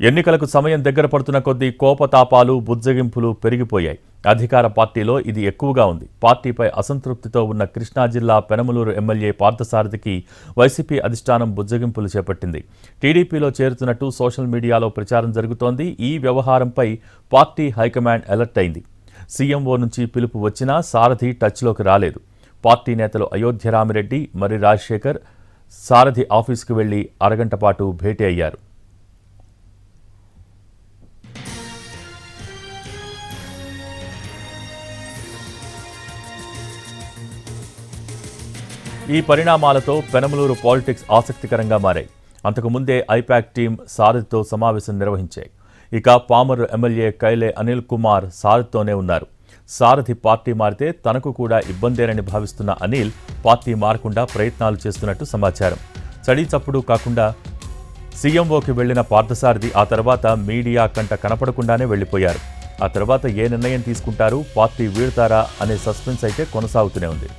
ఎన్నికలకు సమయం దగ్గర పడుతున్న కొద్దీ కోపతాపాలు బుజ్జగింపులు పెరిగిపోయాయి. అధికార పార్టీలో ఇది ఎక్కువగా ఉంది. పార్టీపై అసంతృప్తితో ఉన్న కృష్ణా జిల్లా పెనమలూరు ఎమ్మెల్యే పార్థసారథికి వైసీపీ అధిష్టానం బుజ్జగింపులు చేపట్టింది. టీడీపీలో చేరుతున్నట్టు సోషల్ మీడియాలో ప్రచారం జరుగుతోంది. ఈ వ్యవహారంపై పార్టీ హైకమాండ్ అలర్ట్ అయింది. సీఎంఓ నుంచి పిలుపు వచ్చినా సారథి టచ్లోకి రాలేదు. పార్టీ నేతలు అయోధ్య రామిరెడ్డి, మరి రాజశేఖర్ సారథి ఆఫీసుకు వెళ్లి అరగంట పాటు భేటీ అయ్యారు. ఈ పరిణామాలతో పెనమలూరు పాలిటిక్స్ ఆసక్తికరంగా మారాయి. అంతకుముందే ఐపాక్ టీం సారథితో సమావేశం నిర్వహించాయి. ఇక పామరు ఎమ్మెల్యే కైలే అనిల్ కుమార్ సారథితోనే ఉన్నారు. సారథి పార్టీ మారితే తనకు కూడా ఇబ్బందేనని భావిస్తున్న అనిల్ పార్టీ మారకుండా ప్రయత్నాలు చేస్తున్నట్టు సమాచారం. చడీ చప్పుడు కాకుండా సీఎంఓకి వెళ్లిన పార్థసారథి ఆ తర్వాత మీడియా కంట కనపడకుండానే వెళ్లిపోయారు. ఆ తర్వాత ఏ నిర్ణయం తీసుకుంటారు, పార్టీ వీడతారా అనే సస్పెన్స్ అయితే కొనసాగుతూనే ఉంది.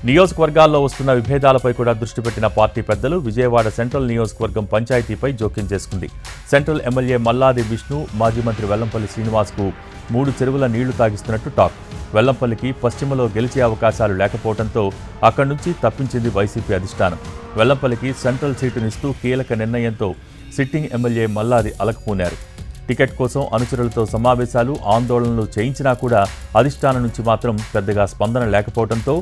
నియోజకవర్గాల్లో వస్తున్న విభేదాలపై కూడా దృష్టి పెట్టిన పార్టీ పెద్దలు విజయవాడ సెంట్రల్ నియోజకవర్గం పంచాయతీపై జోక్యం చేసుకుంది. సెంట్రల్ ఎమ్మెల్యే మల్లాది విష్ణు మాజీ మంత్రి వెల్లంపల్లి శ్రీనివాస్కు 3 చెరువుల నీళ్లు తాగిస్తున్నట్టు టాక్. వెల్లంపల్లికి పశ్చిమలో గెలిచే అవకాశాలు లేకపోవడంతో అక్కడి నుంచి తప్పించింది వైసీపీ అధిష్టానం. వెల్లంపల్లికి సెంట్రల్ సీటునిస్తూ కీలక నిర్ణయంతో సిట్టింగ్ ఎమ్మెల్యే మల్లాది అలకపోనారు. టికెట్ కోసం అనుచరులతో సమావేశాలు, ఆందోళనలు చేయించినా కూడా అధిష్టానం నుంచి మాత్రం పెద్దగా స్పందన లేకపోవడంతో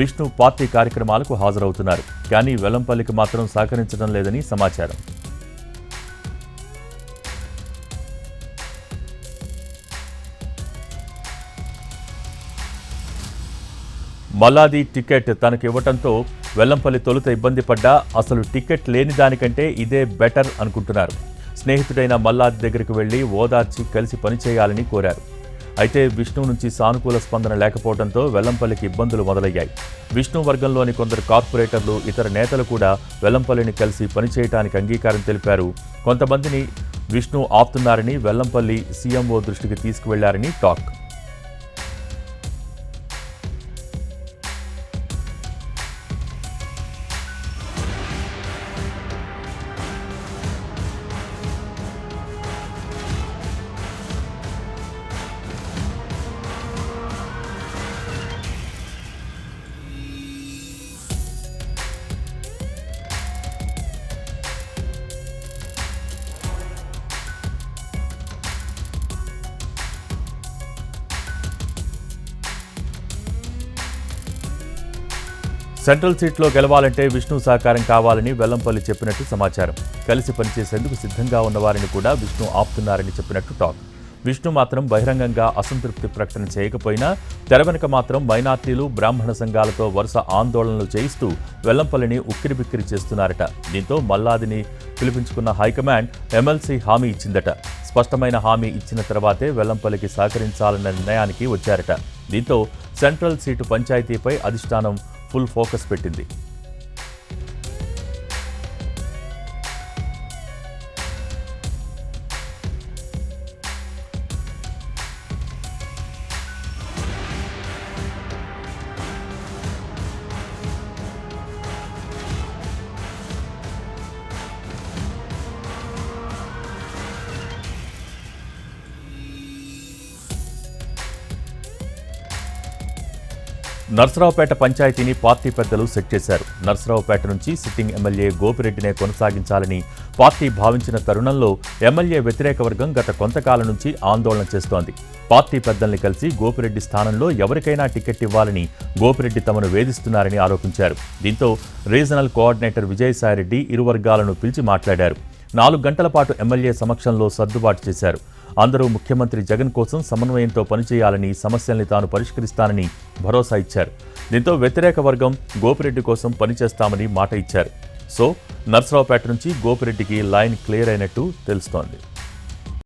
విష్ణు పార్టీ కార్యక్రమాలకు హాజరవుతున్నారు. కానీ వెల్లంపల్లికి మాత్రం సహకరించడం లేదని సమాచారం. మల్లాది టికెట్ తనకు ఇవ్వడంతో వెల్లంపల్లి తొలుత ఇబ్బంది పడ్డా అసలు టికెట్ లేని దానికంటే ఇదే బెటర్ అనుకుంటున్నారు. స్నేహితుడైన మల్లాది దగ్గరికి వెళ్లి ఓదార్చి కలిసి పనిచేయాలని కోరారు. అయితే విష్ణు నుంచి సానుకూల స్పందన లేకపోవడంతో వెల్లంపల్లికి ఇబ్బందులు మొదలయ్యాయి. విష్ణు వర్గంలోని కొందరు కార్పొరేటర్లు, ఇతర నేతలు కూడా వెల్లంపల్లిని కలిసి పనిచేయడానికి అంగీకారం తెలిపారు. కొంతమందిని విష్ణు ఆపుతున్నారని వెల్లంపల్లి సీఎంఓ దృష్టికి తీసుకువెళ్లారని టాక్. సెంట్రల్ సీట్లో గెలవాలంటే విష్ణు సహకారం కావాలని వెల్లంపల్లి చెప్పినట్టు సమాచారం. కలిసి పనిచేసేందుకు సిద్ధంగా ఉన్నవారిని కూడా విష్ణు ఆపుతున్నారని చెప్పినట్టు టాక్. విష్ణు మాత్రం బహిరంగంగా అసంతృప్తి ప్రకటన చేయకపోయినా తెర వెనుక మాత్రం మైనార్టీలు, బ్రాహ్మణ సంఘాలతో వరుస ఆందోళనలు చేయిస్తూ వెల్లంపల్లిని ఉక్కిరిబిక్కిరి చేస్తున్నారట. దీంతో మల్లాదిని పిలిపించుకున్న హైకమాండ్ ఎమ్మెల్సీ హామీ ఇచ్చిందట. స్పష్టమైన హామీ ఇచ్చిన తర్వాతే వెల్లంపల్లికి సహకరించాలన్న నిర్ణయానికి వచ్చారట. దీంతో సెంట్రల్ సీటు పంచాయతీపై అధిష్టానం ఫుల్ ఫోకస్ పెట్టింది. నర్సరావుపేట పంచాయతీని పార్టీ పెద్దలు సెట్ చేశారు. నర్సరావుపేట నుంచి సిట్టింగ్ ఎమ్మెల్యే గోపిరెడ్డినే కొనసాగించాలని పార్టీ భావించిన తరుణంలో ఎమ్మెల్యే వ్యతిరేక వర్గం గత కొంతకాలం నుంచి ఆందోళన చేస్తోంది. పార్టీ పెద్దల్ని కలిసి గోపిరెడ్డి స్థానంలో ఎవరికైనా టికెట్ ఇవ్వాలని గోపిరెడ్డి తమను వేధిస్తున్నారని ఆరోపించారు. దీంతో రీజనల్ కోఆర్డినేటర్ విజయసాయిరెడ్డి ఇరు వర్గాలను పిలిచి మాట్లాడారు. 4 గంటల పాటు ఎమ్మెల్యే సమక్షంలో సర్దుబాటు చేశారు. అందరూ ముఖ్యమంత్రి జగన్ కోసం సమన్వయంతో పనిచేయాలని, సమస్యల్ని తాను పరిష్కరిస్తానని భరోసా ఇచ్చారు. దీంతో వ్యతిరేక వర్గం గోపిరెడ్డి కోసం పనిచేస్తామని మాట ఇచ్చారు. సో నర్సరావుపేట నుంచి గోపిరెడ్డికి లైన్ క్లియర్ అయినట్టు తెలుస్తోంది.